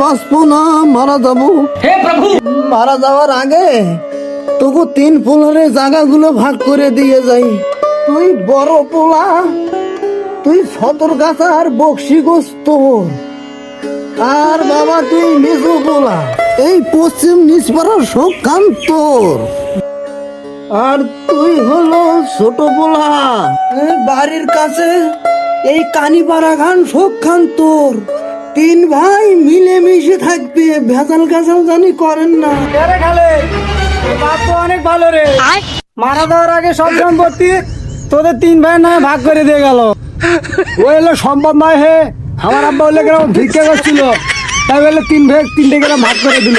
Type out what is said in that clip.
বাঁচবো না, মারা যাবো। हे प्रभु মারা যাওয়ার আগে তোকে 3 পোলারে জায়গাগুলো ভাগ করে দিয়ে যাই। তুই বড় পোলা, তুই সতর্কাছা আর বক্সি গোস্ত, আর বাবা তুই মেজো পোলা, এই পশ্চিম নিচপাড়ার সব কান তোর। আর তুই হলো ছোট পোলা, এই বাড়ির কাছে এই কানিপাড়া খান সব খান তোর। 3 ভাই মিলেমিশে থাকবে, ভেজাল গাছাল জানি করেন না। আরে খালে বাপ তো অনেক ভালো রে, মারা যাওয়ার আগে সব সম্পত্তি তোদের 3 ভাই না ভাগ করে দিয়ে গেল। ওই হলো সম্পদ নয় হে, আমার আব্বা হলে গ্রাম ভিক্ষা করছিল, তাই বলে 3 ভাই 3টে গ্রাম ভাগ করে দিল।